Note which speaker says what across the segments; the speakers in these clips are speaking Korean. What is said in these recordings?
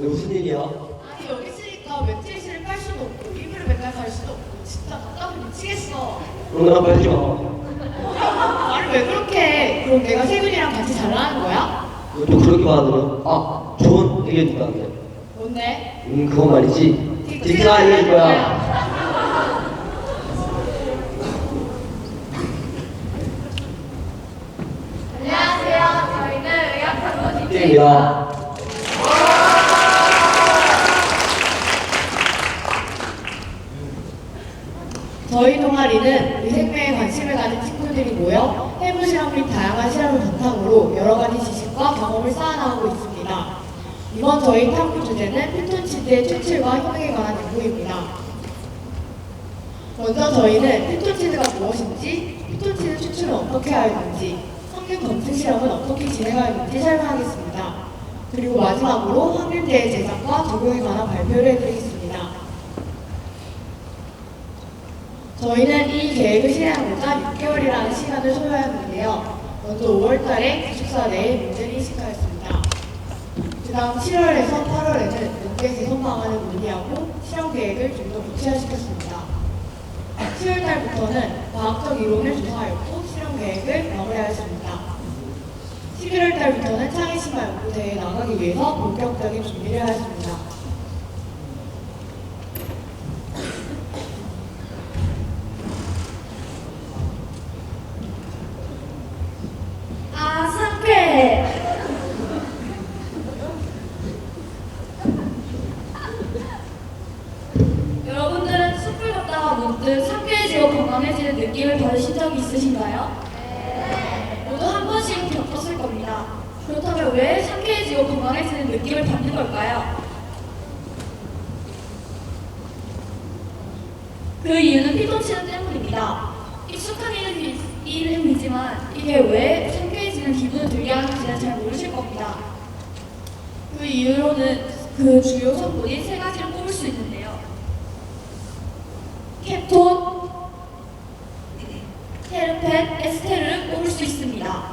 Speaker 1: 왜 무슨 일이야?
Speaker 2: 아니 여기 있으니까 매트리스를 깔 수도 없고 이불을 맨날 갈 수도 없고 진짜 답답해 미치겠어.
Speaker 1: 그럼 나랑 빨지 마.
Speaker 2: 말을 왜 그렇게 해? 그럼 내가 세균이랑 같이 잘나가는 거야?
Speaker 1: 또 그렇게 말하면 좋은 얘기 해줄게.
Speaker 2: 뭔데?
Speaker 1: 그건 말이지. 딕스가 알려줄 거야.
Speaker 2: 안녕하세요. 저희는 의학학부
Speaker 1: 딕스입니다.
Speaker 2: 저희 동아리는 의생매에 관심을 가진 친구들이 모여 해부 실험 및 다양한 실험을 바탕으로 여러 가지 지식과 경험을 쌓아나가고 있습니다. 이번 저희 탐구 주제는 피톤치드의 추출과 효능에 관한 연구입니다. 먼저 저희는 피톤치드가 무엇인지, 피톤치드 추출은 어떻게 하였는지, 항균 검증 실험은 어떻게 진행하였는지 설명하겠습니다. 그리고 마지막으로 항균제의 제작과 적용에 관한 발표를 해드리겠습니다. 저희는 이 계획을 실행하고자 6개월이라는 시간을 소요하였는데요. 먼저 5월달에 기숙사 내에 문제를 인식하였습니다. 그 다음 7월에서 8월에는 문제 개선 방안을 논의하고 실험 계획을 좀 더 구체화시켰습니다. 10월달부터는 과학적 이론을 조사하였고 실험 계획을 마무리하였습니다. 11월달부터는 창의심화 연구대회에 나가기 위해서 본격적인 준비를 하였습니다. 상쾌해.
Speaker 3: 여러분들은 숲을 걷다가 문득 상쾌해지고 건강해지는 느낌을 받으신 적이 있으신가요? 네. 모두 한 번씩은 겪었을 겁니다. 그렇다면 왜 상쾌해지고 건강해지는 느낌을 받는 걸까요? 그 이유는 피톤치드 때문입니다. 익숙한 이름이지만 이게 왜 상쾌해지는 기분을 들게 하는지는 잘 모르실 겁니다. 그 이유로는 그 주요 성분이 세 가지를 꼽을 수 있는데요. 케톤, 테르펜, 에스테르를 꼽을 수 있습니다.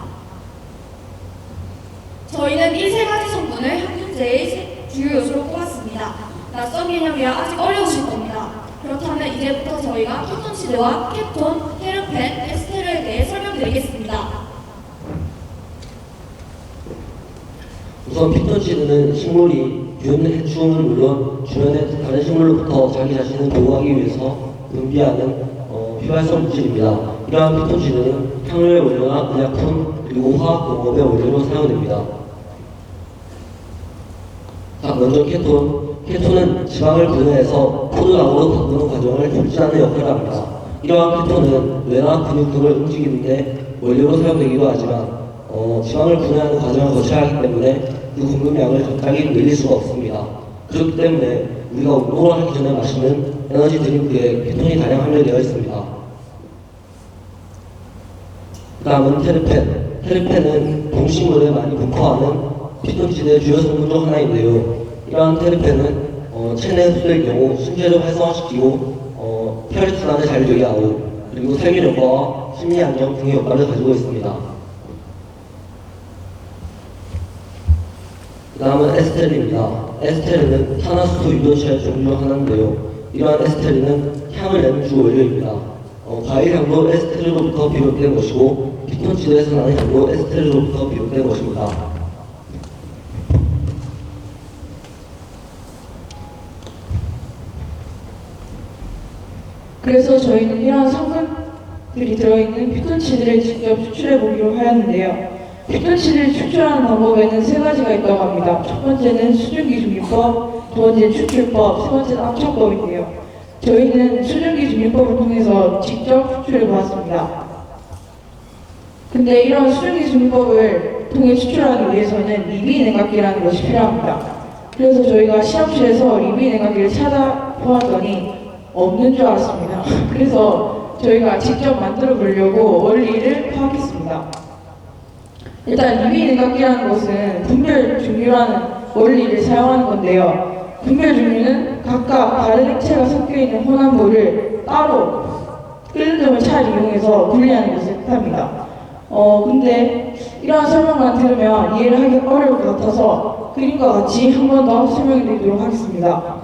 Speaker 3: 저희는 이 세 가지 성분을 항균제의 주요 요소로 꼽았습니다. 낯선 개념이라 아직 어려우실 겁니다. 그렇다면 이제부터 저희가 피톤치드와 케톤, 테르펜, 에스테르에 대해 설명드리겠습니다.
Speaker 1: 우선 피톤치드는 식물이 균, 해충은 물론 주변의 다른 식물로부터 자기 자신을 보호하기 위해서 분비하는 휘발성 물질입니다. 이러한 피톤치드는 향료의 원료나 의약품 그리고 화학공업의 원료로 사용됩니다. 자, 먼저 케톤. 케톤은 지방을 분해해서 포도당으로 바꾸는 과정을 촉진하는 역할을 합니다. 이러한 케톤은 뇌나 근육 등을 움직이는데 원료로 사용되기도 하지만 지방을 분해하는 과정을 거쳐야 하기 때문에 그 공급량을 적당히 늘릴 수가 없습니다. 그렇기 때문에 우리가 운동을 하기 전에 마시는 에너지 드링크에 케톤이 다량 함유되어 있습니다. 그 다음은 테르펜. 테르펜은 동식물에 많이 분포하는 피톤치드의 주요 성분 중 하나인데요. 이러한 테르펜은 체내 흡수될 경우 신체를 활성화시키고 혈액순환을 잘 되게 하고 그리고 살균 효과와 심리 안정 등의 효과를 가지고 있습니다. 그 다음은 에스테린입니다. 에스테린은 탄화수소 유전체 종류 중 하나인데요. 이러한 에스테린은 향을 내는 주 원료입니다. 과일 향도 에스테르로부터 비롯된 것이고 피톤치드에서 나는 향도 에스테르로부터 비롯된 것입니다.
Speaker 4: 그래서 저희는 이러한 성분들이 들어있는 피톤치드를 직접 추출해 보기로 하였는데요. 피톤치드를 추출하는 방법에는 세 가지가 있다고 합니다. 첫 번째는 수증기 중립법, 두 번째는 추출법, 세 번째는 압착법인데요. 저희는 수증기 중립법을 통해서 직접 추출해 보았습니다. 근데 이런 수증기 중립법을 통해 추출하기 위해서는 리비 냉각기라는 것이 필요합니다. 그래서 저희가 실험실에서 리비 냉각기를 찾아보았더니 없는 줄 알았습니다. 그래서 저희가 직접 만들어 보려고 원리를 파악했습니다. 일단 리비 냉각기라는 것은 분별 중류라는 원리를 사용하는 건데요. 분별 중류는 각각 다른 액체가 섞여 있는 혼합물을 따로 끓는 점을 잘 이용해서 분리하는 것을 뜻합니다. 근데 이러한 설명만 들으면 이해를 하기 어려울 것 같아서 그림과 같이 한 번 더 설명해 드리도록 하겠습니다.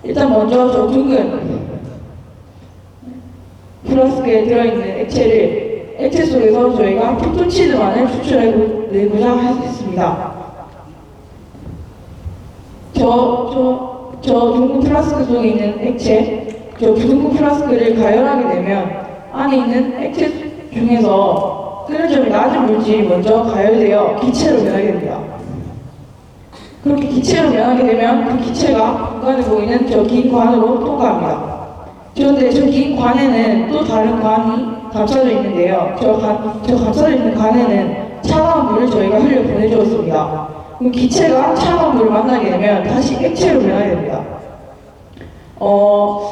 Speaker 4: 일단 먼저 저 둥근 플라스크에 들어있는 액체 속에서 저희가 피톤치드만을 추출해내고자 했습니다. 저 둥근 플라스크 속에 있는 액체, 저 둥근 플라스크를 가열하게 되면 안에 있는 액체 중에서 끓는 점이 낮은 물질이 먼저 가열되어 기체로 변하게 됩니다. 그렇게 기체로 변하게 되면 그 기체가 공간에 보이는 저 긴 관으로 통과합니다. 그런데 저 긴 관에는 또 다른 관이 감싸져 있는데요. 저 감싸져 있는 관에는 차가운 물을 저희가 흘려 보내주었습니다. 그럼 기체가 차가운 물을 만나게 되면 다시 액체로 변하게 됩니다.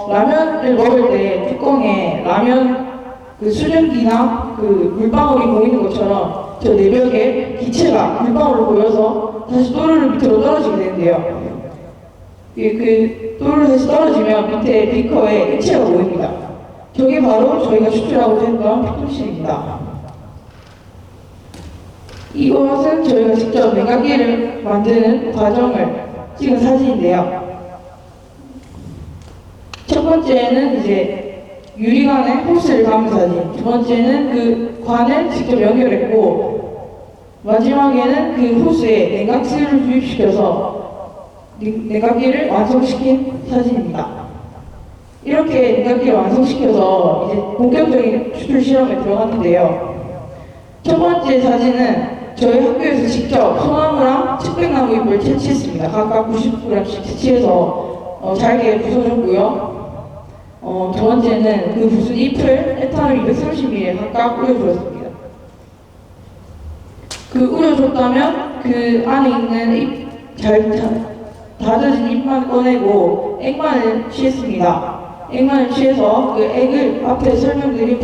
Speaker 4: 라면을 먹을 때 뚜껑에 라면 그 수증기나 그 물방울이 보이는 것처럼 저 내벽에 기체가 물방울로 보여서 다시 또르르 밑으로 떨어지게 되는데요. 그 또르르 다시 떨어지면 밑에 비커에 액체가 보입니다. 저게 바로 저희가 추출하고자 했던 피톤치드입니다. 이것은 저희가 직접 냉각기를 만드는 과정을 찍은 사진인데요. 첫 번째는 이제 유리관에 호스를 감은 사진, 두 번째는 그 관을 직접 연결했고, 마지막에는 그 호스에 냉각수를 주입시켜서 냉각기를 완성시킨 사진입니다. 이렇게 냉각기를 완성시켜서 이제 본격적인 추출 실험에 들어갔는데요. 첫 번째 사진은 저희 학교에서 직접 소나무랑 측백나무 잎을 채취했습니다. 각각 90g씩 채취해서 잘게 부숴줬고요. 두 번째는 그 부순 잎을 에탄올 230ml 각각 우려주었습니다. 그 우려줬다면 그 안에 있는 잎 잘 다져진 잎만 꺼내고 액만을 취했습니다. 액만을 취해서 그 액을 앞에 설명드린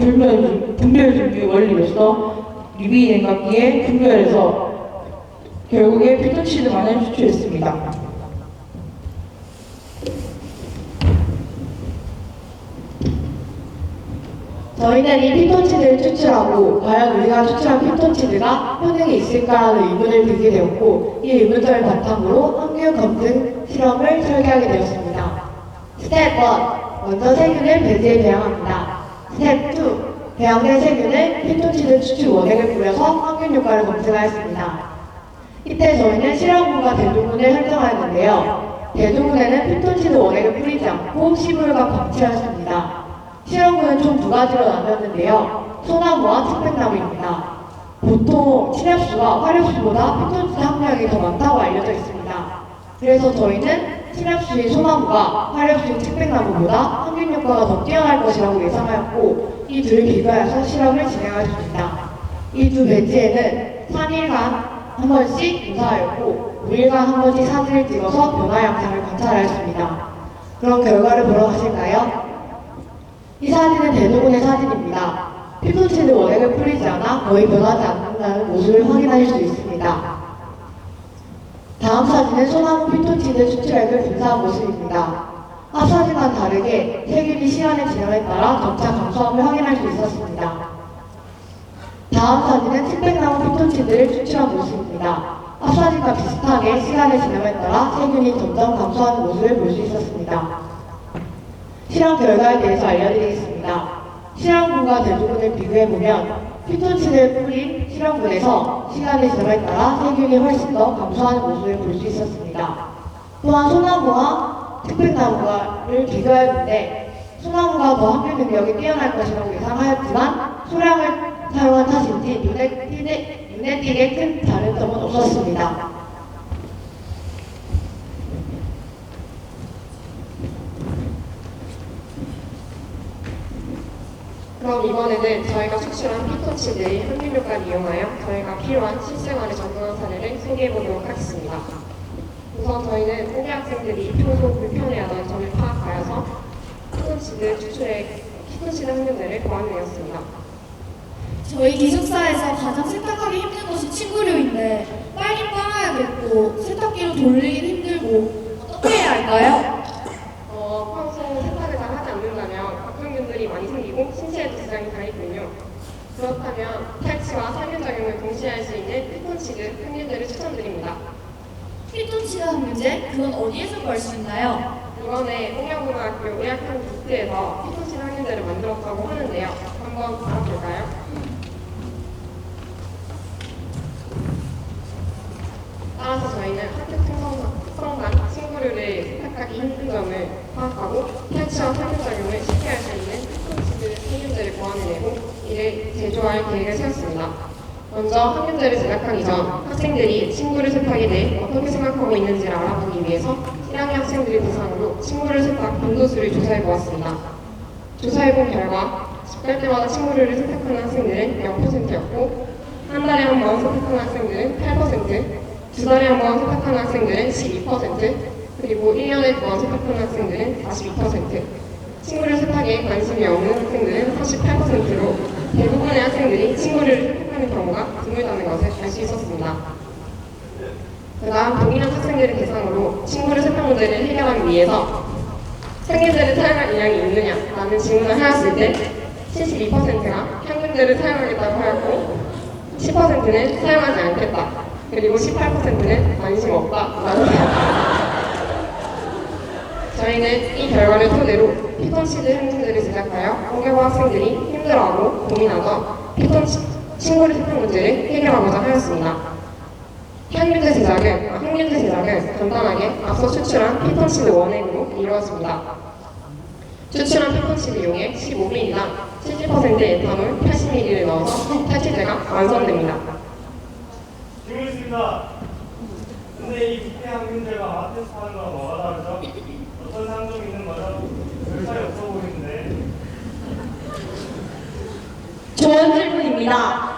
Speaker 4: 분별 준비 원리로서 유비 냉각기에 분별해서 결국에 피톤치드만을 추출했습니다.
Speaker 2: 저희는 이 피톤치드를 추출하고 과연 우리가 추출한 피톤치드가 효능이 있을까라는 의문을 들게 되었고 이 의문점을 바탕으로 항균 검증 실험을 설계하게 되었습니다. 스텝 1. 먼저 세균을 배지에 배양합니다. 스텝 2. 배양된 세균을 피톤치드 추출 원액을 뿌려서 항균 효과를 검증하였습니다. 이때 저희는 실험군과 대두군을 설정하였는데요. 대두군에는 피톤치드 원액을 뿌리지 않고 시물과 방치하였습니다. 실험군은 총 두 가지로 나뉘었는데요. 소나무와 측백나무입니다. 보통 침엽수가 화력수보다 피톤치드 함량이 더 많다고 알려져 있습니다. 그래서 저희는 침엽수인 소나무가 화력수인 측백나무보다 항균 효과가 더 뛰어날 것이라고 예상하였고 이 둘을 비교해서 실험을 진행하였습니다. 이 두 배지에는 3일간 한 번씩 조사하였고 5일간 한 번씩 사진을 찍어서 변화 양상을 관찰하였습니다. 그럼 결과를 보러 가실까요? 이 사진은 대두군의 사진입니다. 피톤치드 원액을 뿌리지 않아 거의 변하지 않는다는 모습을 확인하실 수 있습니다. 다음 사진은 소나무 피톤치드 추출액을 분사한 모습입니다. 앞 사진과는 다르게 세균이 시간의 지남에 따라 점차 감소함을 확인할 수 있었습니다. 다음 사진은 측백나무 피톤치드를 추출한 모습입니다. 앞 사진과 비슷하게 시간의 지남에 따라 세균이 점점 감소하는 모습을 볼 수 있었습니다. 실험 결과에 대해서 알려드리겠습니다. 실험군과 대두군을 비교해보면 피톤치드를 뿌린 실험군에서 시간의 지남에 따라 세균이 훨씬 더 감소하는 모습을 볼 수 있었습니다. 또한 소나무와 측백나무를 비교해본데 소나무가 더 항균 능력이 뛰어날 것이라고 예상하였지만 소량을 사용한 탓인지 눈에 띄게 큰 다른 점은 없었습니다.
Speaker 5: 그럼 이번에는 저희가 추출한 피톤치드의 항균 효과를 이용하여 저희가 필요한 실생활에 적용한 사례를 소개해보도록 하겠습니다. 우선 저희는 꼬비 학생들이 평소 불편해하던 점을 파악하여서 피톤치드 항균들을 보완하였습니다.
Speaker 3: 저희 기숙사에서 가장 세탁하기 힘든 것이 침구류인데 빨리 빨아야겠고 세탁기로 돌리긴 힘들고 어떻게 해야 할까요?
Speaker 5: 평소 세탁을 잘 하지 않는다면 각종균들이 많이 생기고 신체에도 지장이 가있군요. 그렇다면 탈취와 살균 동시에 할 수 있는 피톤치드 학년제를 추천드립니다.
Speaker 3: 피톤치드 학문제? 그건 어디에서 구할 수 있나요?
Speaker 5: 이번에 홍영고등학교 의학학 부스에서 피톤치드 학년제를 만들었다고 하는데요. 한번 알아볼까요? 따라서 저희는 학교 특성상 친구를 세탁하기 힘든 점을 파악하고 탈취와 상호작용을 쉽게 할 수 있는 피톤치드 학년제를 보완해내고 이를 제조할 계획을 세웠습니다. 먼저 학년제를 제작하기 전 학생들이 친구를 세탁에 대해 어떻게 생각하고 있는지를 알아보기 위해서 1학년 학생들을 대상으로 친구를 세탁 빈도수를 조사해보았습니다. 조사해본 결과 10달 때마다 친구를 세탁하는 학생들은 0%였고 한 달에 한 번 세탁하는 학생들은 8%, 두 달에 한 번 세탁하는 학생들은 12%, 그리고 1년에 2번 세탁하는 학생들은 42%, 친구를 세탁에 관심이 없는 학생들은 38%로 대부분의 학생들이 친구를 세탁하는 경우가 드물다는 것을 알 수 있었습니다. 그 다음 동일한 학생들을 대상으로 친구를 세탁 문제를 해결하기 위해서 학년제를 사용할 의향이 있느냐라는 질문을 하였을 때 72%가 학년제를 사용하겠다고 하였고 10%는 사용하지 않겠다. 그리고 18%는 관심 없다라고 저희는 이 결과를 토대로 피톤치드 학년제를 제작하여 홍경화 학생들이 힘들어하고 고민하던 친구를 세탁 문제를 해결하고자 하였습니다. 학년제 제작은 간단하게 앞서 추출한 피톤치드 원액으로 이루어집니다. 추출한 피톤치드 용액 15ml당 70% 에탄올 80ml를 넣어서 탈취제가 완성됩니다.
Speaker 6: 질문 있습니다. 근데 이 부패 항균제가 마트에서 파는 거랑 뭐가 다르죠? 어떤 상점이 있는 거죠? 별 차이 없어 보이는데.
Speaker 3: 좋은 질문입니다.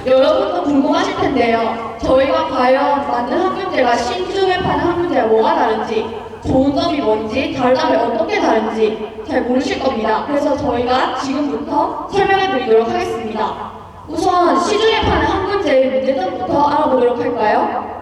Speaker 3: 여러분도 궁금하실 텐데요. 저희가 과연 만든 학문제가 신중에 파는 학문제와 뭐가 다른지, 좋은 점이 뭔지, 다르다면 어떻게 다른지 잘 모르실 겁니다. 그래서 저희가 지금부터 설명해 드리도록 하겠습니다. 우선 시중에 파는 학문제의 문제점부터 알아보도록 할까요?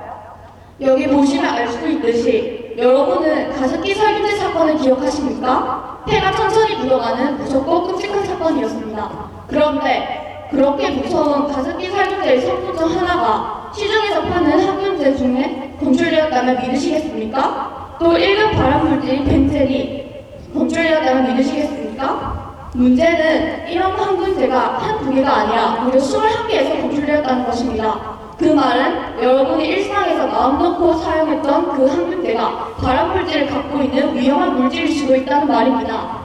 Speaker 3: 여기 보시면 알 수 있듯이 여러분은 가습기 살균제 사건을 기억하십니까? 폐가 천천히 묻어가는 무섭고 끔찍한 사건이었습니다. 그런데 그렇게 무서운 가습기 살균제의 성분 중 하나가 시중에서 파는 학문제 중에 검출되었다면 믿으시겠습니까? 또 1급 발암물질인 벤젠이 검출되었다면 믿으시겠습니까? 문제는 이런 항균제가 한두 개가 아니라 무려 21개에서 검출되었다는 것입니다. 그 말은 여러분이 일상에서 마음 놓고 사용했던 그 항균제가 발암물질을 갖고 있는 위험한 물질일 수도 있다는 말입니다.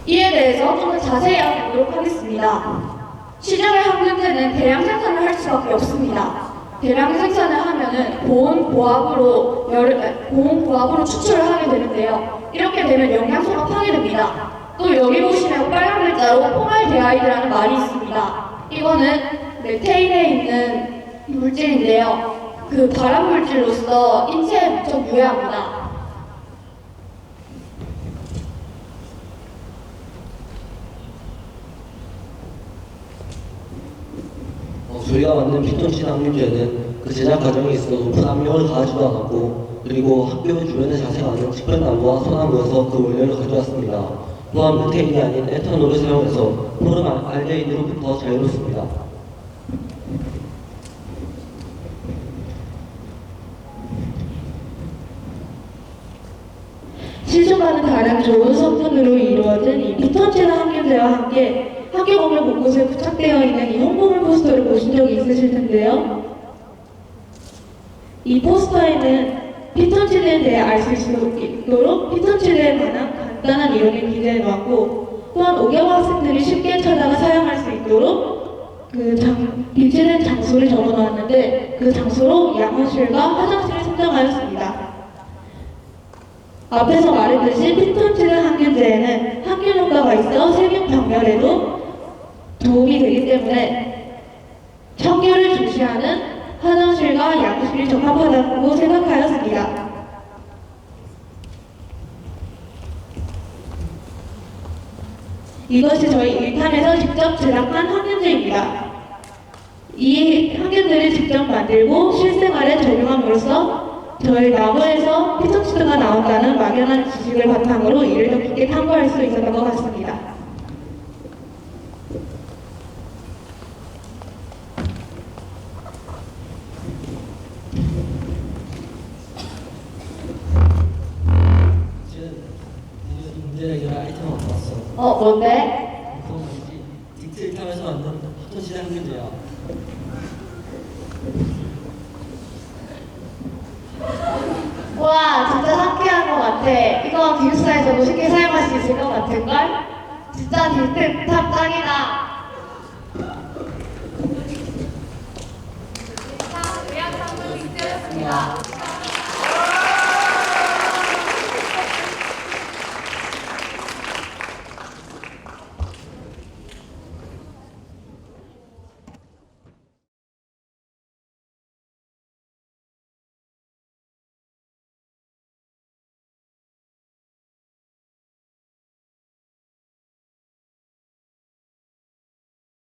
Speaker 3: 이에 대해서 좀 더 자세히 알아보도록 하겠습니다. 시중의 항균제는 대량 생산을 할 수밖에 없습니다. 대량 생산을 하면은 고온고압으로 추출을 하게 되는데요. 이렇게 되면 영양소가 파괴됩니다. 또 여기 보시면 빨간 글자로 포말데하이드라는 말이 있습니다. 이거는 메테인에 있는 물질인데요. 그 발암물질로서 인체에 무척 유해합니다.
Speaker 1: 저희가 만든 피톤치드 항균제는 그 제작 과정에 있어 높은 압력을 가하지도 않았고 그리고 학교 주변에 자생하는 측별나무와 소나무에서 그 원료를 가져왔습니다. 또한 메테인이 아닌 에탄올을 사용해서 포름알데히드로부터 자유롭습니다.
Speaker 4: 시중과는 다른 좋은 성분으로 이루어진 이 피톤치드 항균제와 함께 학교 건물 곳곳에 부착되어 있는 이 홍보물 포스터를 보신 적이 있으실 텐데요. 이 포스터에는 피톤치드에 대해 알 수 있도록 피톤치드에 관한 간단한 이론을 기재해 놓았고 또한 5개월 학생들이 쉽게 찾아가 사용할 수 있도록 비치된 장소를 적어 놓았는데 그 장소로 양호실과 화장실을 선정하였습니다. 앞에서 말했듯이 피톤치드 항균제에는 항균 효과가 있어 세균 박멸에도 도움이 되기 때문에 청결을 중시하는 화장실과 양호실이 적합하다고 생각하였습니다. 이것이 저희 1탄에서 직접 제작한 항균제입니다. 이 항균제를 직접 만들고 실생활에 적용함으로써 저희 나무에서 피톤치드가 나온다는 막연한 지식을 바탕으로 이를 더 깊게 탐구할 수 있었던 것 같습니다.
Speaker 2: 뭔데?
Speaker 1: 그건 말이지. 딕테이터에서 만든 피톤치드 항균제야.
Speaker 2: 우와, 진짜 상쾌한 것 같아. 이거 기숙사에서도 쉽게 사용할 수 있을 것 같은걸? 진짜 딜탑 짱이다.
Speaker 3: 의학 상품이 되었습니다.